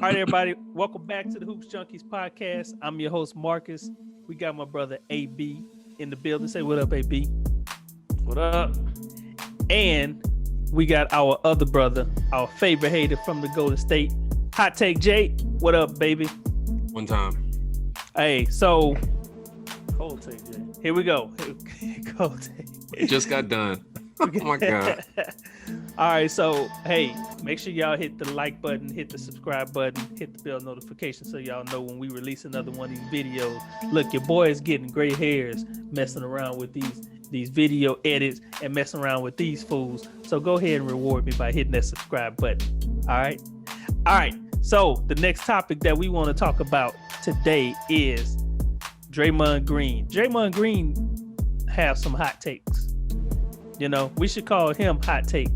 All right, everybody, welcome back to the Hoopz Junkiez Podcast. I'm your host, Marcus. We got my brother, AB, in the building. Say what up, AB. What up? And we got our other brother, our favorite hater from the Golden State, Hot Take Jay. What up, baby? One time. Hey, so Cold Take Jay. here we go. Cold Take. It just got done. Oh my God. All right, so hey, make sure y'all hit the like button, hit the subscribe button, hit the bell notification so y'all know when we release another one of these videos. Look, your boy is getting gray hairs messing around with these video edits and messing around with these fools. So go ahead and reward me by hitting that subscribe button. All right. So the next topic that we want to talk about today is Draymond Green. Draymond Green have some hot takes. You know, we should call him Hot Take,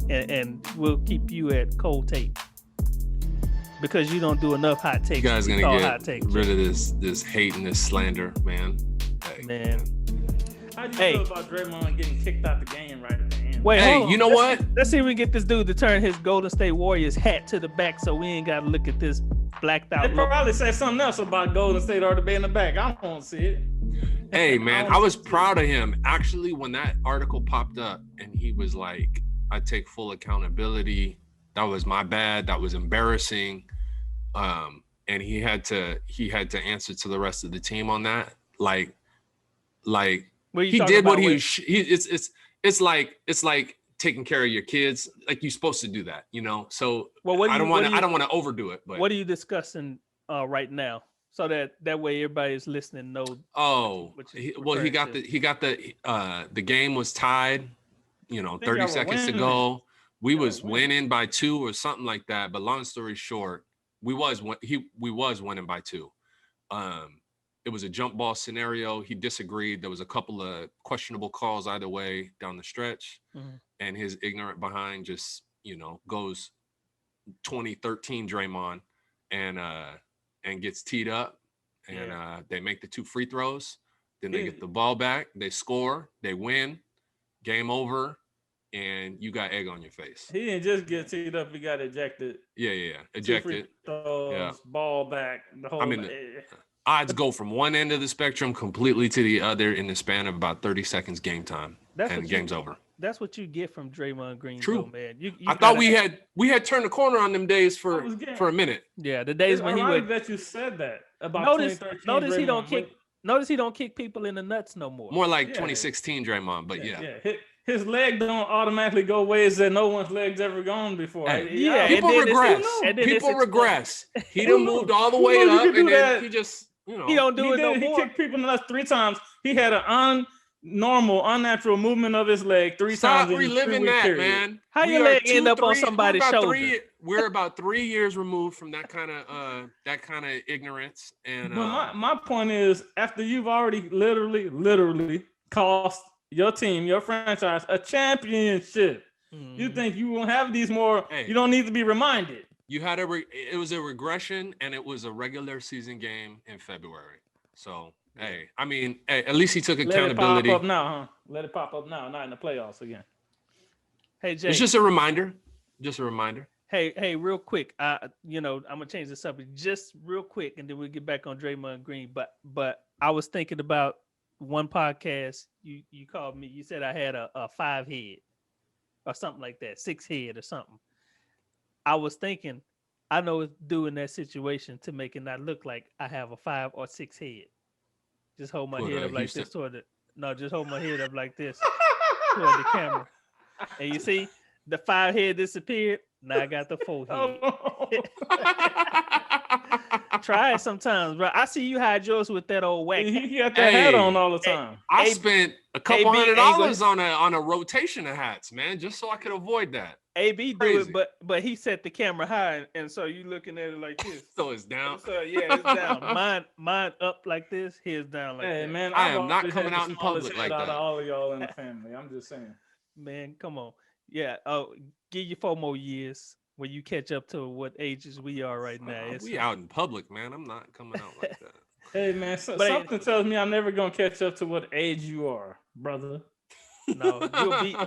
and we'll keep you at Cold Take because you don't do enough hot takes. You guys gonna get rid of this hate and this slander, man. Hey, man. How do you feel about Draymond getting kicked out the game right at the end? Wait, hey, you know what? Let's see if we can get this dude to turn his Golden State Warriors hat to the back so we ain't got to look at this blacked out. They probably say something else about Golden State or to be in the back. I don't want to see it. Hey, man, I was proud of him. Actually, when that article popped up and he was like, I take full accountability. That was my bad. That was embarrassing. And he had to answer to the rest of the team on that. Like he did what it's like taking care of your kids. Like you're supposed to do that, you know? So I don't want to overdo it. But what are you discussing right now? So that way everybody's listening knows. He got the game was tied, 30 seconds to go. We was winning by 2 or something like that. But long story short, we was winning by 2. It was a jump ball scenario. He disagreed. There was a couple of questionable calls either way down the stretch. Mm-hmm. And his ignorant behind just, goes 2013 Draymond and gets teed up, and they make the 2 free throws. Then they get the ball back, they score, they win, game over, and you got egg on your face. He didn't just get teed up; he got ejected. Yeah, ejected. Throws, ball back. The whole. Odds go from one end of the spectrum completely to the other in the span of about 30 seconds game time, and game's over. That's what you get from Draymond Green, True, though, man. I thought we had turned the corner on them days for a minute. Yeah, the days when he would. That you said that about notice he don't kick. Notice he don't kick people in the nuts no more. More like 2016 Draymond, but his leg don't automatically go ways that no one's legs ever gone before. People regress. He done moved all the way up, and then he just he don't do it no more. He kicked people in the nuts 3 times. He had an unnatural movement of his leg 3 times. Stop reliving that, man. How your leg end up on somebody's shoulder? We're about 3 years removed from that kind of ignorance. And my point is, after you've already literally cost your team, your franchise, a championship, you think you won't have these more? You don't need to be reminded. You had it was a regression, and it was a regular season game in February. So. Hey, at least he took accountability. Let it pop up now, not in the playoffs again. Hey, Jay. It's just a reminder. Hey, real quick. I'm gonna change the subject just real quick, and then we'll get back on Draymond Green. But I was thinking about one podcast. You called me. You said I had a 5 head or something like that, 6 head or something. I was thinking, I know it's doing that situation to make it not look like I have a 5 or 6 head. Just hold my head up like this just hold my head up like this toward the camera. And you see, the 5 head disappeared. Now I got the 4 head. Try it sometimes, bro. I see you hide yours with that old whack. He got that hat on all the time. I spent a couple $100 on a rotation of hats, man, just so I could avoid that. AB do it, but he set the camera high, and so you looking at it like this. So it's down. So it's down. Mine up like this. His down like that. Hey man, I am not coming out in public like that. Out of all of y'all in the family, I'm just saying. Man, come on. Yeah. Oh, give you 4 more years when you catch up to what ages we are right now. We out in public, man. I'm not coming out like that. Hey man, something tells me I'm never gonna catch up to what age you are, brother. No,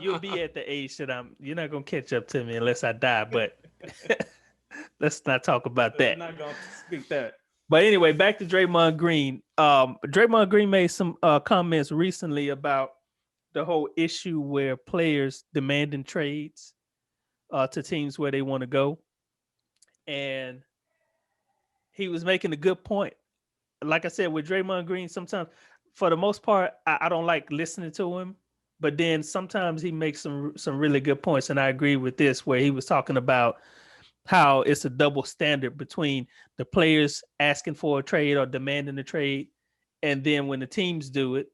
you'll be at the age that you're not gonna catch up to me unless I die. But let's not talk about that. I'm not gonna speak that. But anyway, back to Draymond Green. Draymond Green made some comments recently about the whole issue where players demanding trades to teams where they want to go. And he was making a good point. Like I said, with Draymond Green, sometimes, for the most part, I don't like listening to him. But then sometimes he makes some really good points. And I agree with this, where he was talking about how it's a double standard between the players asking for a trade or demanding a trade. And then when the teams do it,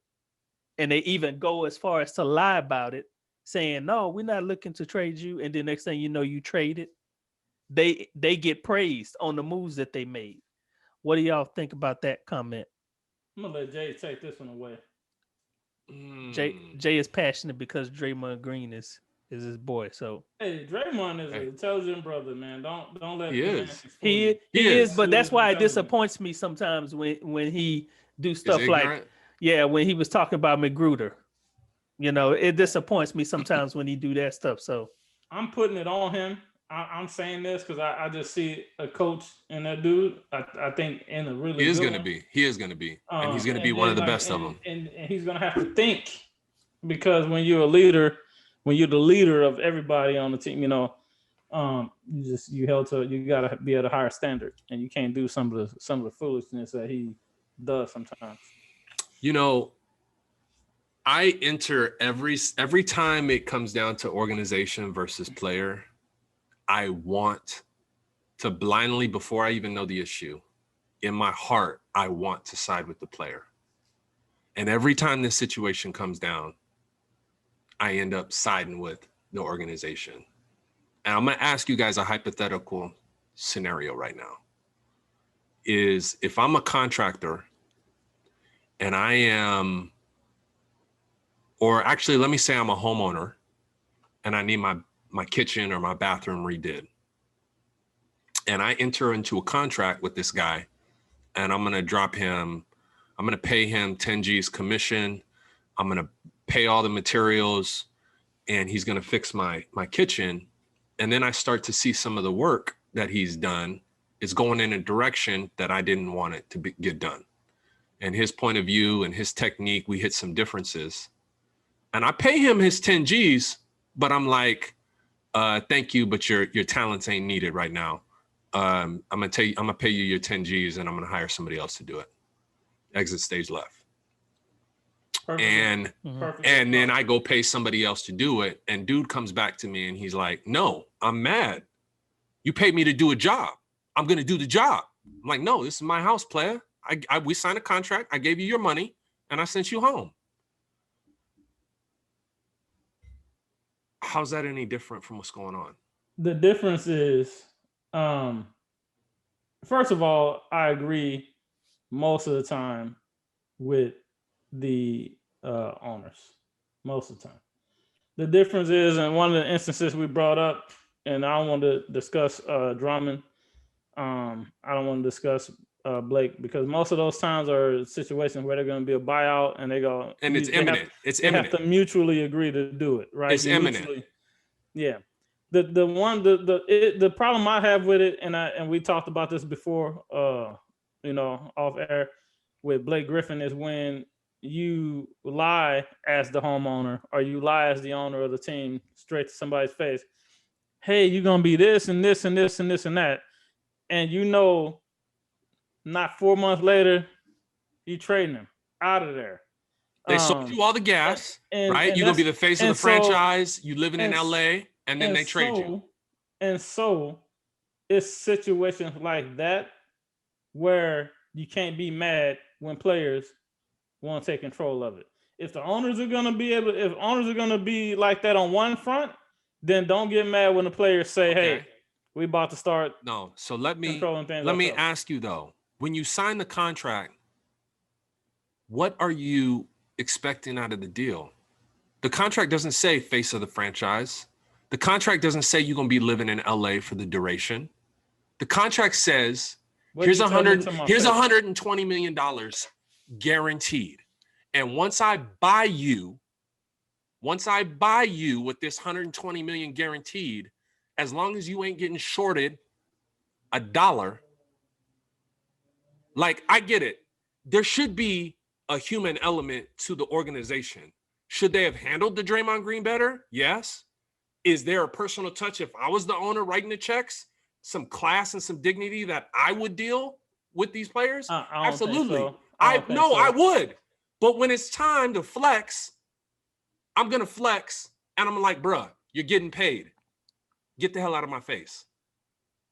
and they even go as far as to lie about it, saying, no, we're not looking to trade you. And then next thing you know, you trade it. They get praised on the moves that they made. What do y'all think about that comment? I'm gonna let Jay take this one away. Jay is passionate because Draymond Green is his boy. So hey, Draymond is an intelligent brother, man. Don't let he is, but that's why it disappoints me sometimes when he do stuff like when he was talking about McGruder. You know, it disappoints me sometimes when he do that stuff. So I'm putting it on him. I'm saying this because I just see a coach in that dude. I think in a really he is going to be, and he's going to be one of the best of them. And he's going to have to think, because when you're a leader, when you're the leader of everybody on the team, you know, you got to be at a higher standard, and you can't do some of the foolishness that he does sometimes. You know, I enter every time it comes down to organization versus player, I want to blindly, before I even know the issue, in my heart, I want to side with the player. And every time this situation comes down, I end up siding with the organization. And I'm going to ask you guys a hypothetical scenario right now. Is if I'm a contractor and I am, or actually, let me say I'm a homeowner and I need my kitchen or my bathroom redid. And I enter into a contract with this guy, and I'm going to pay him 10 G's commission. I'm going to pay all the materials, and he's going to fix my kitchen. And then I start to see some of the work that he's done is going in a direction that I didn't want it to get done. And his point of view and his technique, we hit some differences. And I pay him his 10 G's, but I'm like, thank you, but your talents ain't needed right now. I'm gonna pay you your 10 G's, and I'm gonna hire somebody else to do it. Exit stage left. Perfect. And then I go pay somebody else to do it, and dude comes back to me and he's like, "No, I'm mad. You paid me to do a job. I'm gonna do the job." I'm like, "No, this is my house, player. We signed a contract. I gave you your money, and I sent you home." How's that any different from what's going on? The difference is, first of all, I agree most of the time with the owners. Most of the time. The difference is, in one of the instances we brought up, and I don't want to discuss Drummond. I don't want to discuss Blake, because most of those times are situations where they're going to be a buyout, and it's imminent. They have to mutually agree to do it, right? It's imminent. Yeah. The problem I have with it, and we talked about this before, off air with Blake Griffin, is when you lie as the homeowner, or you lie as the owner of the team straight to somebody's face. Hey, you're gonna be this and this and this and this and that, and not 4 months later, you trading him out of there. They sold you all the gas, right? You're going to be the face of the franchise. You living in LA, and then they trade you. And so it's situations like that where you can't be mad when players want to take control of it. If owners are going to be like that on one front, then don't get mad when the players say, "Hey, we about to start." No. So let me ask you though, when you sign the contract, what are you expecting out of the deal? The contract doesn't say face of the franchise. The contract doesn't say you're going to be living in LA for the duration. The contract says here's $120 million guaranteed. And once I buy you with this $120 million guaranteed, as long as you ain't getting shorted $1, like, I get it. There should be a human element to the organization. Should they have handled the Draymond Green better? Yes. Is there a personal touch if I was the owner writing the checks, some class and some dignity that I would deal with these players? Absolutely. I would. But when it's time to flex, I'm going to flex, and I'm like, bruh, you're getting paid. Get the hell out of my face.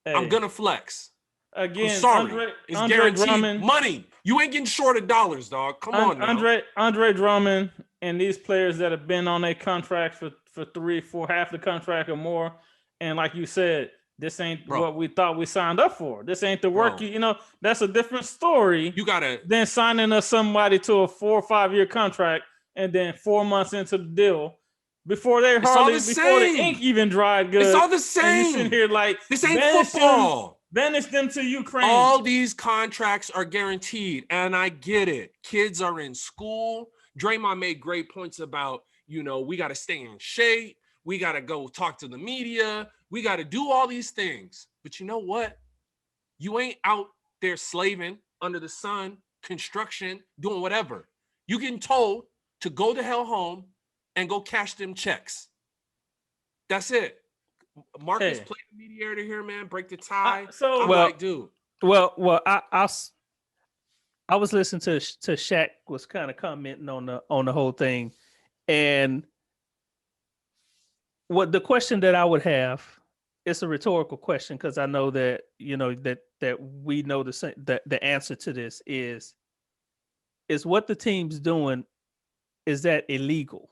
Hey, I'm going to flex. Again, I'm sorry. It's guaranteed Drummond, money. You ain't getting short of dollars, dog. Come on now. Andre Drummond and these players that have been on a contract for 3-4, half the contract or more. And like you said, this ain't what we thought we signed up for. This ain't the work. You know, that's a different story. You gotta than signing us somebody to a 4 or 5 year contract and then 4 months into the deal before the ink even dried good. It's all the same. And you sit here like this ain't football. Banish them to Ukraine. All these contracts are guaranteed, and I get it. Kids are in school. Draymond made great points about, you know, we got to stay in shape. We got to go talk to the media. We got to do all these things. But you know what? You ain't out there slaving under the sun, construction, doing whatever. You getting told to go the hell home and go cash them checks. That's it. Marcus played the mediator here, man. Break the tie. Dude. Well, I was listening to Shaq was kind of commenting on the whole thing, and what the question that I would have, it's a rhetorical question because I know that you know that we know the answer to this is what the team's doing. Is that illegal?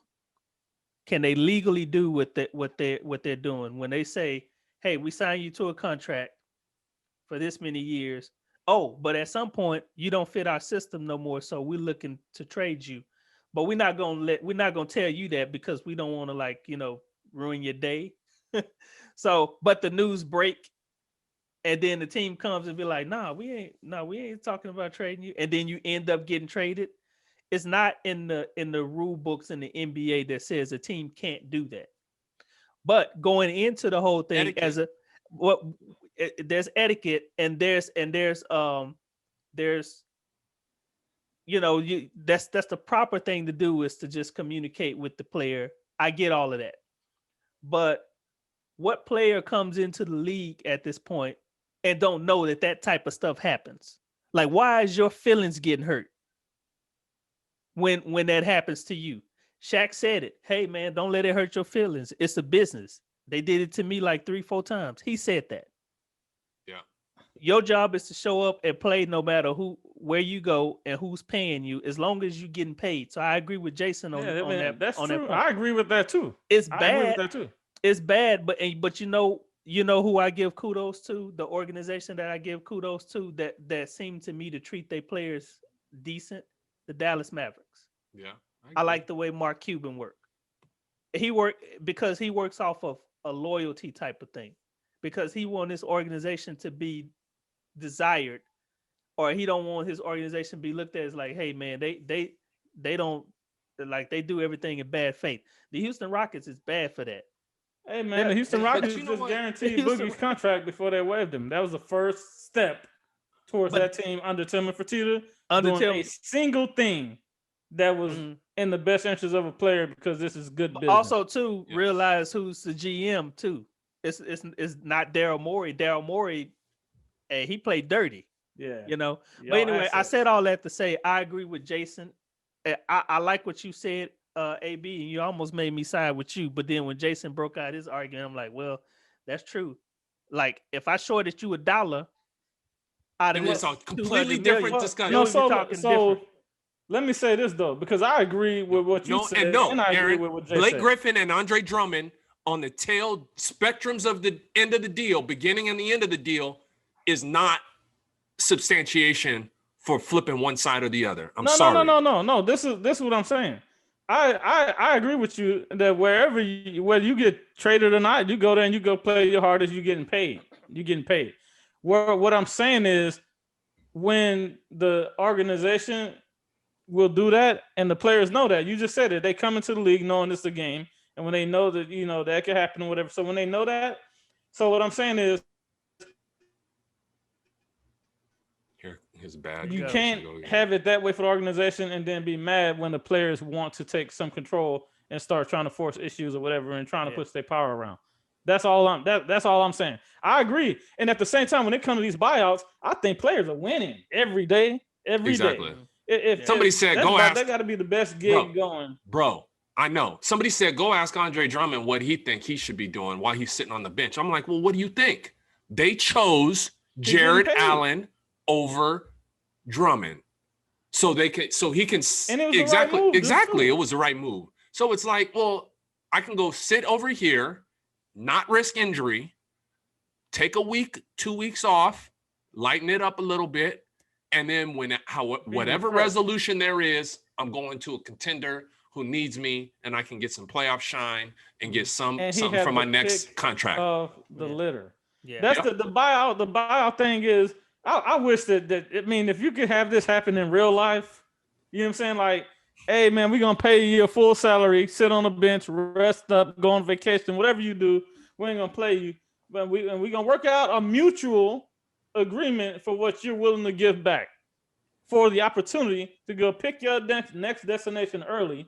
Can they legally do what they're doing when they say, "Hey, we signed you to a contract for this many years. Oh, but at some point you don't fit our system no more, so we're looking to trade you. But we're not gonna tell you that because we don't want to ruin your day." So, but the news break, and then the team comes and be like, we ain't talking about trading you," and then you end up getting traded. It's not in the rule books in the NBA that says a team can't do that. But going into the whole thing etiquette. There's etiquette and there's that's the proper thing to do is to just communicate with the player. I get all of that. But what player comes into the league at this point and don't know that type of stuff happens? Like, why is your feelings getting hurt when that happens to you? Shaq said it. Hey, man, don't let it hurt your feelings. It's a business. They did it to me like 3-4 times. He said that. Yeah. Your job is to show up and play no matter where you go and who's paying you, as long as you're getting paid. So I agree with Jason on that. That's on true. That point. I agree with that too. It's bad. I agree with that too. It's bad, but you know who I give kudos to? The organization that I give kudos to that seem to me to treat their players decent. The Dallas Mavericks. Yeah. I like the way Mark Cuban worked. He works off of a loyalty type of thing, because he wants his organization to be desired, or he don't want his organization to be looked at as like, hey man, they don't, like, they do everything in bad faith. The Houston Rockets is bad for that. Hey man, the Houston Rockets just guaranteed Boogie's contract before they waived him. That was the first step towards that team under Tillman Fertitta doing a single thing that was in the best interest of a player, because this is good business. Also, too, realize who's the GM too. It's not Daryl Morey. Daryl Morey, he played dirty. Yeah, But anyway, I said all that to say I agree with Jason. I like what you said, AB, and you almost made me side with you. But then when Jason broke out his argument, I'm like, well, that's true. Like, if I shorted you $1 out of this, a completely different discussion. So let me say this though, because I agree with what you said, and I agree with what Jay Blake said. Griffin and Andre Drummond on the tail spectrums of the end of the deal, beginning and the end of the deal, is not substantiation for flipping one side or the other. I'm sorry. No. This is what I'm saying. I agree with you that whether you get traded or not, you go there and you go play your hardest. You're getting paid. What I'm saying is, when the organization will do that and the players know that, you just said it, they come into the league knowing it's a game, and when they know that that could happen or whatever, so when they know that, so what I'm saying is, his bad. You can't have it that way for the organization and then be mad when the players want to take some control and start trying to force issues or whatever and trying to push their power around. That's all I'm saying. I agree. And at the same time, when it comes to these buyouts, I think players are winning every day. Exactly. If somebody said, go ask. That got to be the best gig going. Bro, I know. Somebody said, go ask Andre Drummond what he think he should be doing while he's sitting on the bench. I'm like, well, what do you think? They chose Jared Allen over Drummond. So he can exactly. It was the right move. So it's like, well, I can go sit over here, not risk injury, take a week, 2 weeks off, lighten it up a little bit, and then whatever resolution there is, I'm going to a contender who needs me, and I can get some playoff shine and get something from my next contract. Of the litter. Yeah. That's the buyout. The buyout thing is, I wish that if you could have this happen in real life, you know what I'm saying? Like, hey man, we're gonna pay you a full salary, sit on the bench, rest up, go on vacation, whatever you do, we ain't gonna play you. But we're gonna work out a mutual agreement for what you're willing to give back for the opportunity to go pick your next destination early,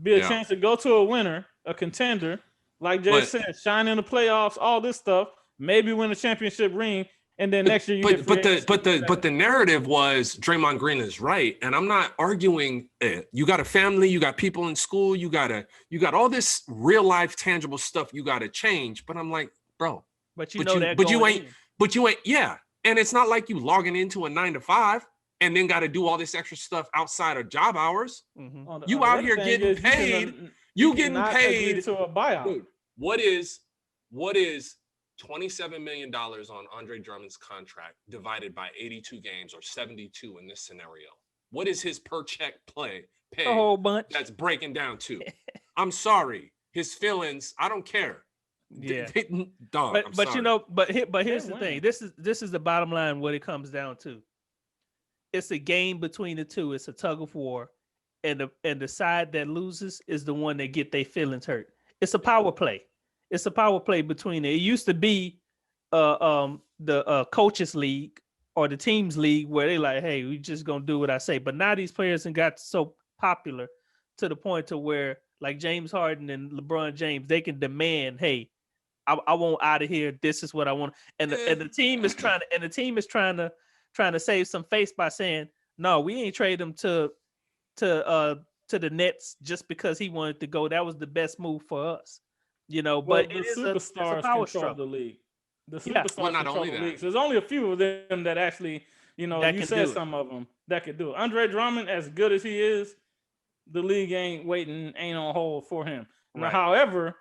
be a chance to go to a winner, a contender, like Jay said, shine in the playoffs, all this stuff, maybe win a championship ring. And then next year, but the narrative was Draymond Green is right, and I'm not arguing it. You got a family, you got people in school, you got all this real life tangible stuff you got to change. But I'm like, bro, you ain't, yeah. And it's not like you logging into a 9-to-5 and then got to do all this extra stuff outside of job hours. Mm-hmm. You out here getting paid. You getting paid to a buyout. Dude, what is $27 million on Andre Drummond's contract divided by 82 games or 72 in this scenario? What is his per check pay? A whole bunch. That's breaking down to. I'm sorry. His feelings, I don't care. Yeah. Dog, but here's the thing. This is the bottom line, what it comes down to. It's a game between the two. It's a tug of war. And the side that loses is the one that get their feelings hurt. It's a power play. It's a power play between it. It used to be the coaches league or the teams league where they like, hey, we just gonna do what I say. But now these players have got so popular to the point to where like James Harden and LeBron James, they can demand, hey, I want out of here. This is what I want. And the team is trying to save some face by saying, no, we ain't trade him to the Nets just because he wanted to go. That was the best move for us. You know, but the superstars control the league. The superstars control the league. So there's only a few of them that actually, you said some of them that could do it. Andre Drummond, as good as he is, the league ain't on hold for him. Right. Now, however,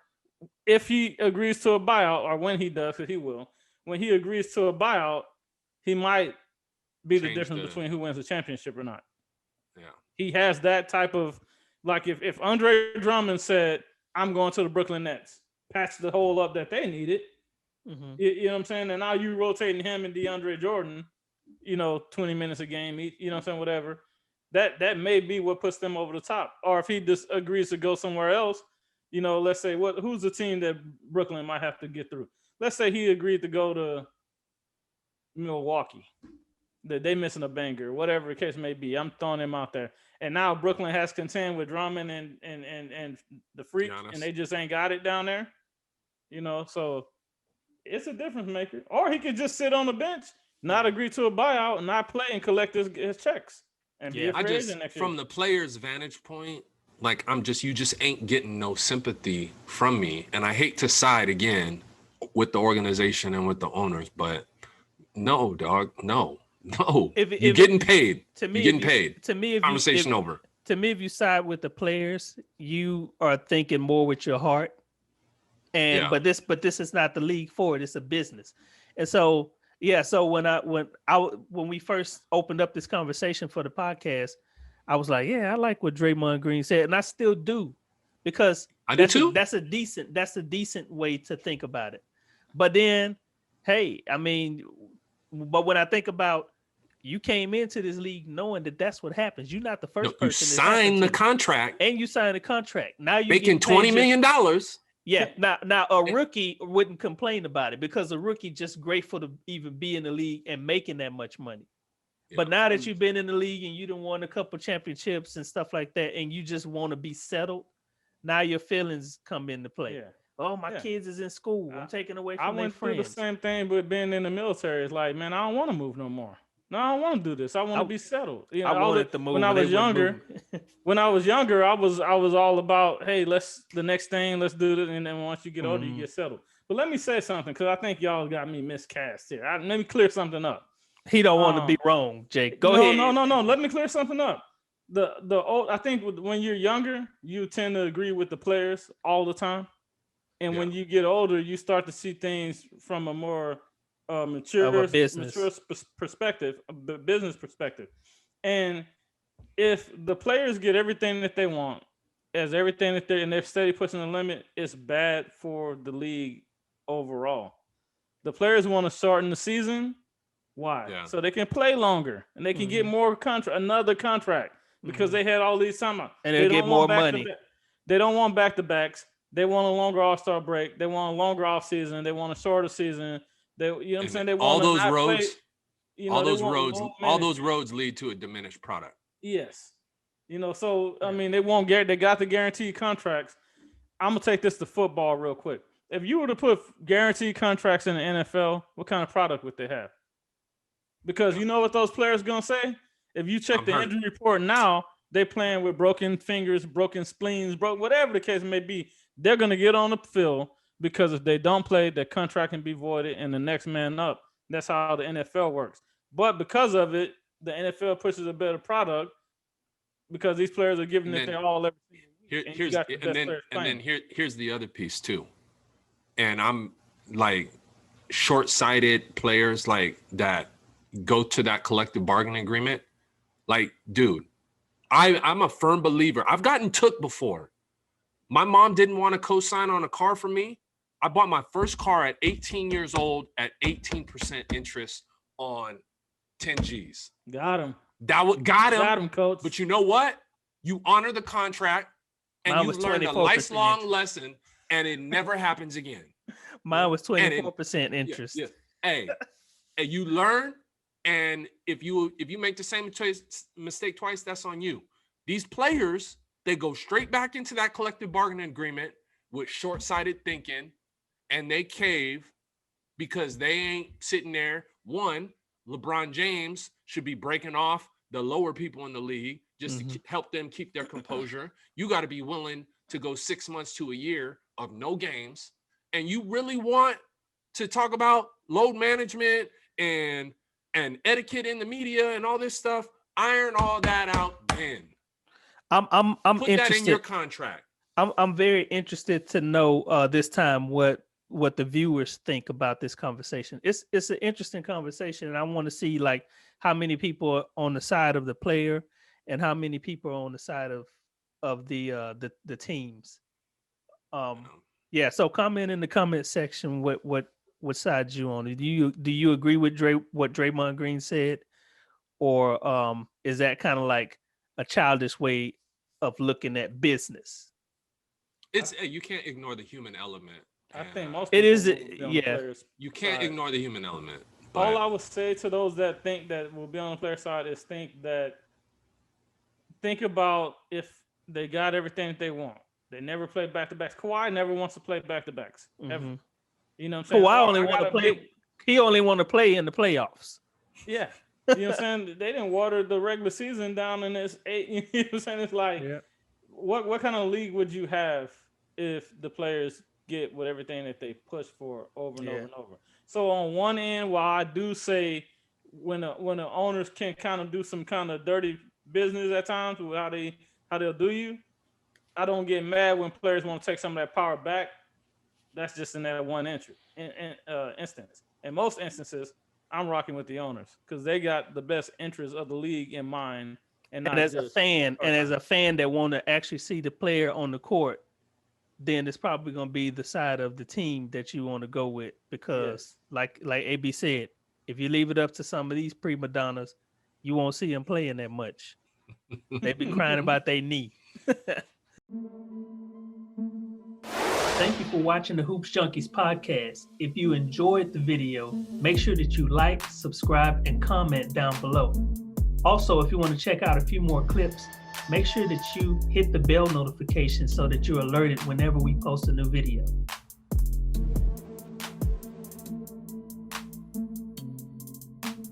if he agrees to a buyout, or when he does, because he will, when he agrees to a buyout, he might be the difference between who wins the championship or not. Yeah, he has that type of, like, if Andre Drummond said, I'm going to the Brooklyn Nets, patch the hole up that they needed. Mm-hmm. You know what I'm saying? And now you rotating him and DeAndre Jordan, 20 minutes a game, you know what I'm saying? Whatever. That may be what puts them over the top. Or if he just agrees to go somewhere else, let's say who's the team that Brooklyn might have to get through? Let's say he agreed to go to Milwaukee. That they missing a banger, whatever the case may be. I'm throwing him out there. And now Brooklyn has contend with Drummond and the Freak, and they just ain't got it down there. So it's a difference maker. Or he could just sit on the bench, not agree to a buyout, and not play and collect his checks. And be a free agent next year. From the player's vantage point, like you just ain't getting no sympathy from me. And I hate to side again with the organization and with the owners, but no, dog, no. You're getting paid. You're getting paid. To me, conversation over. To me, if you side with the players, you are thinking more with your heart. And but this is not the league for it. It's a business. And so so when we first opened up this conversation for the podcast, I was like, I like what Draymond Green said, and I still do, because I do too. That's a decent way to think about it. But then, hey, I mean, but when I think about, you came into this league knowing that that's what happens. You're not the first person. You signed the contract, and you signed a contract. Now you're making $20 million. Yeah. Now a rookie wouldn't complain about it, because a rookie just grateful to even be in the league and making that much money. But now that you've been in the league and you done won a couple championships and stuff like that, and you just want to be settled, now your feelings come into play. Yeah. Oh, my kids is in school. I'm taking away from their friends. I went through the same thing with being in the military. It's like, man, I don't want to move no more. No, I don't want to do this. I want to be settled. You know, I wanted to move when I was younger. I was all about, hey, let's do this, and then once you get older, you get settled. But let me say something, because I think y'all got me miscast here. Let me clear something up. He don't want to be wrong, Jake. Go ahead. No. Let me clear something up. I think when you're younger, you tend to agree with the players all the time, and when you get older, you start to see things from a more mature business perspective. And if the players get everything that they want, and they're steady pushing the limit, it's bad for the league overall. The players want to shorten the season. Why? Yeah. So they can play longer and they can get another contract, because they had all these timeouts. And they get more money. They don't want back-to-backs. They want a longer All-Star break. They want a longer off season. They want a shorter season. You know what I'm saying? They want all those roads lead to a diminished product. Yes. I mean, they got the guaranteed contracts. I'm gonna take this to football real quick. If you were to put guaranteed contracts in the NFL, what kind of product would they have? Because you know what those players gonna say? If you check the injury report now, they playing with broken fingers, broken spleens, whatever the case may be. They're gonna get on the field, because if they don't play, their contract can be voided and the next man up. That's how the NFL works. But because of it, the NFL pushes a better product, because these players are giving it their all every single week. Here's the other piece too. And I'm like, short-sighted players like that go to that collective bargaining agreement. Like, dude, I'm a firm believer. I've gotten took before. My mom didn't want to co-sign on a car for me. I bought my first car at 18 years old at 18% interest on 10 G's. Got him. Got him, coach. But you know what? You honor the contract, and you learn a lifelong lesson, and it never happens again. Mine was 24% interest. Yeah. Hey, and you learn, and if you make the same mistake twice, that's on you. These players, they go straight back into that collective bargaining agreement with short-sighted thinking, and they cave because they ain't sitting there. One, LeBron James should be breaking off the lower people in the league just to help them keep their composure. You got to be willing to go 6 months to a year of no games. And you really want to talk about load management and etiquette in the media and all this stuff, iron all that out then. I'm Put interested. That in your contract. I'm very interested to know this time what the viewers think about this conversation. It's an interesting conversation, and I want to see like how many people are on the side of the player and how many people are on the side of the teams. Yeah. So comment in the comment section what side you on. Do you agree with what Draymond Green said, or is that kind of like a childish way of looking at business? It's you can't ignore the human element. I think most it is. Yeah, you can't ignore the human element. All I would say to those that think that will be on the player side is think about if they got everything that they want. They never play back-to-backs. Kawhi never wants to play back-to-backs. Ever. You know what I'm saying? Kawhi only want to play. He only want to play in the playoffs. Yeah. You know what I'm saying? They didn't water the regular season down in this 8. You know what I'm saying? It's like, what kind of league would you have if the players get with everything that they push for over and over and over? So on one end, while I do say when the owners can kind of do some kind of dirty business at times with how they'll do you, I don't get mad when players want to take some of that power back. That's just in that one instance. In most instances, I'm rocking with the owners because they got the best interests of the league in mind. And as a fan that want to actually see the player on the court, then it's probably going to be the side of the team that you want to go with, because like AB said, if you leave it up to some of these prima donnas, you won't see them playing that much. They be crying about their knee. Thank you for watching the Hoopz Junkiez Podcast. If you enjoyed the video, make sure that you like, subscribe, and comment down below. Also, if you want to check out a few more clips, make sure that you hit the bell notification so that you're alerted whenever we post a new video.